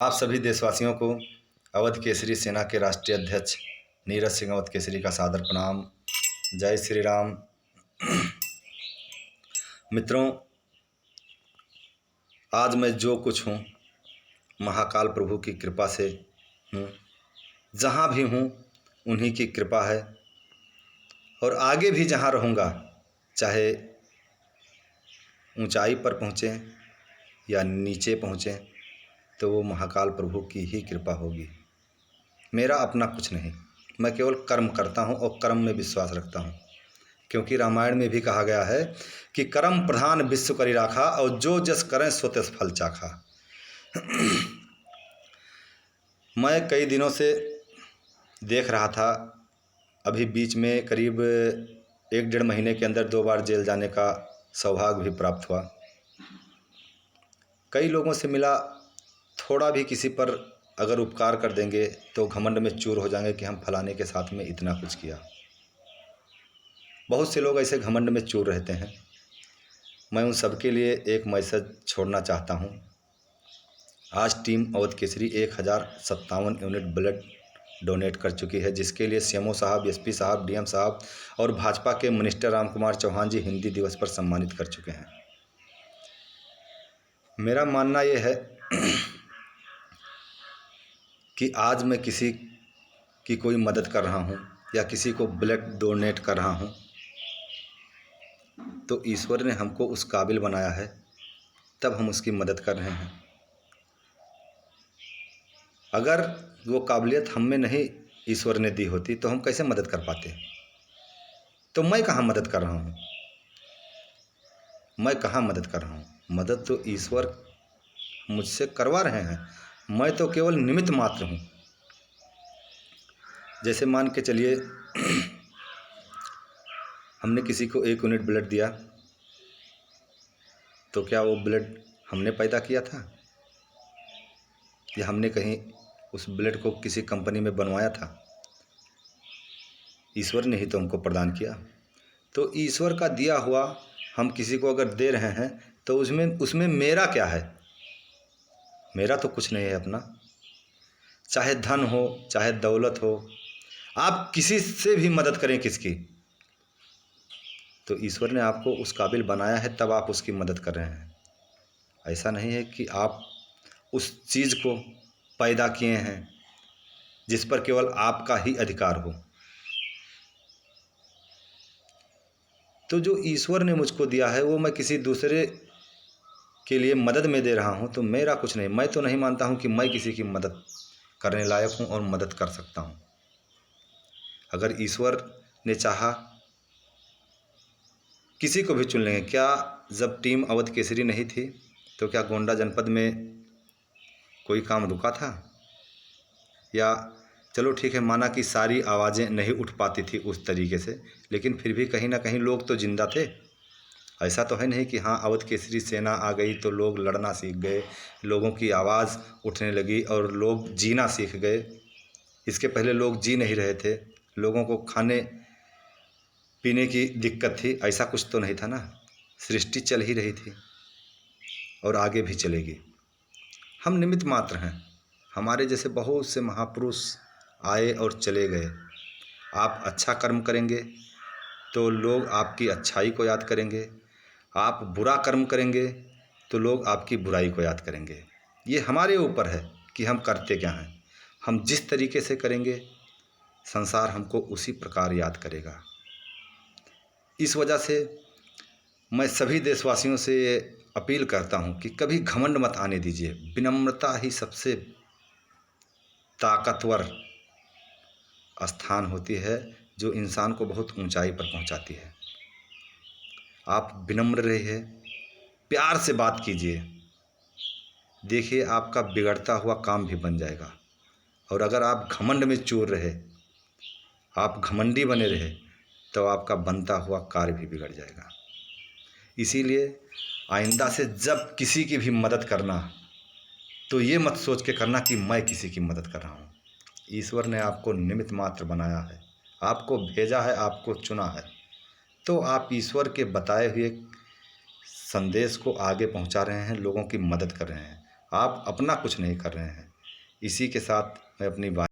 आप सभी देशवासियों को अवध केसरी सेना के राष्ट्रीय अध्यक्ष नीरज सिंह अवध केसरी का सादर प्रणाम। जय श्री राम। मित्रों, आज मैं जो कुछ हूँ महाकाल प्रभु की कृपा से हूँ। जहाँ भी हूँ उन्हीं की कृपा है, और आगे भी जहाँ रहूँगा, चाहे ऊंचाई पर पहुँचें या नीचे पहुँचें, तो वो महाकाल प्रभु की ही कृपा होगी। मेरा अपना कुछ नहीं, मैं केवल कर्म करता हूँ और कर्म में विश्वास रखता हूँ, क्योंकि रामायण में भी कहा गया है कि कर्म प्रधान विश्व करी राखा, और जो जस करें सो तस फल चाखा। मैं कई दिनों से देख रहा था, अभी बीच में करीब 1-1.5 महीने के अंदर 2 बार जेल जाने का सौभाग्य भी प्राप्त हुआ। कई लोगों से मिला, थोड़ा भी किसी पर अगर उपकार कर देंगे तो घमंड में चूर हो जाएंगे कि हम फलाने के साथ में इतना कुछ किया। बहुत से लोग ऐसे घमंड में चूर रहते हैं। मैं उन सबके लिए एक मैसेज छोड़ना चाहता हूं। आज team Awadh Kesari 1057 unit blood donate कर चुकी है, जिसके लिए सीएमओ साहब, एसपी साहब, डीएम साहब और भाजपा के मिनिस्टर रामकुमार चौहान जी हिंदी दिवस पर सम्मानित कर चुके हैं। मेरा मानना यह है कि आज मैं किसी की कोई मदद कर रहा हूं या किसी को ब्लड डोनेट कर रहा हूं, तो ईश्वर ने हमको उस काबिल बनाया है, तब हम उसकी मदद कर रहे हैं। अगर वो काबिलियत हम में नहीं ईश्वर ने दी होती तो हम कैसे मदद कर पाते। तो मैं कहाँ मदद कर रहा हूँ, मैं कहाँ मदद कर रहा हूँ। मदद तो ईश्वर मुझसे करवा रहे हैं, मैं तो केवल निमित्त मात्र हूँ। जैसे मान के चलिए हमने किसी को 1 यूनिट ब्लड दिया, तो क्या वो ब्लड हमने पैदा किया था, या हमने कहीं उस ब्लड को किसी कंपनी में बनवाया था? ईश्वर ने ही तो हमको प्रदान किया। तो ईश्वर का दिया हुआ हम किसी को अगर दे रहे हैं तो उसमें मेरा क्या है? मेरा तो कुछ नहीं है अपना। चाहे धन हो, चाहे दौलत हो, आप किसी से भी मदद करें किसकी, तो ईश्वर ने आपको उस काबिल बनाया है, तब आप उसकी मदद कर रहे हैं। ऐसा नहीं है कि आप उस चीज़ को पैदा किए हैं जिस पर केवल आपका ही अधिकार हो। तो जो ईश्वर ने मुझको दिया है वो मैं किसी दूसरे के लिए मदद में दे रहा हूँ, तो मेरा कुछ नहीं। मैं तो नहीं मानता हूँ कि मैं किसी की मदद करने लायक हूँ और मदद कर सकता हूँ। अगर ईश्वर ने चाहा किसी को भी चुन लेंगे। क्या जब टीम अवध केसरी नहीं थी तो क्या गोंडा जनपद में कोई काम रुका था? या चलो ठीक है, माना कि सारी आवाज़ें नहीं उठ पाती थी उस तरीके से, लेकिन फिर भी कहीं ना कहीं लोग तो जिंदा थे। ऐसा तो है नहीं कि हाँ अवध केसरी सेना आ गई तो लोग लड़ना सीख गए, लोगों की आवाज़ उठने लगी और लोग जीना सीख गए। इसके पहले लोग जी नहीं रहे थे, लोगों को खाने पीने की दिक्कत थी, ऐसा कुछ तो नहीं था ना। सृष्टि चल ही रही थी और आगे भी चलेगी। हम निमित्त मात्र हैं। हमारे जैसे बहुत से महापुरुष आए और चले गए। आप अच्छा कर्म करेंगे तो लोग आपकी अच्छाई को याद करेंगे, आप बुरा कर्म करेंगे तो लोग आपकी बुराई को याद करेंगे। ये हमारे ऊपर है कि हम करते क्या हैं। हम जिस तरीके से करेंगे संसार हमको उसी प्रकार याद करेगा। इस वजह से मैं सभी देशवासियों से ये अपील करता हूँ कि कभी घमंड मत आने दीजिए। विनम्रता ही सबसे ताकतवर स्थान होती है जो इंसान को बहुत ऊंचाई पर पहुंचाती है। आप विनम्र रहिए, प्यार से बात कीजिए, देखिए आपका बिगड़ता हुआ काम भी बन जाएगा। और अगर आप घमंड में चूर रहे, आप घमंडी बने रहे, तो आपका बनता हुआ कार्य भी बिगड़ जाएगा। इसीलिए आइंदा से जब किसी की भी मदद करना तो ये मत सोच के करना कि मैं किसी की मदद कर रहा हूँ। ईश्वर ने आपको निमित्त मात्र बनाया है, आपको भेजा है, आपको चुना है, तो आप ईश्वर के बताए हुए संदेश को आगे पहुंचा रहे हैं, लोगों की मदद कर रहे हैं। आप अपना कुछ नहीं कर रहे हैं, इसी के साथ मैं अपनी बात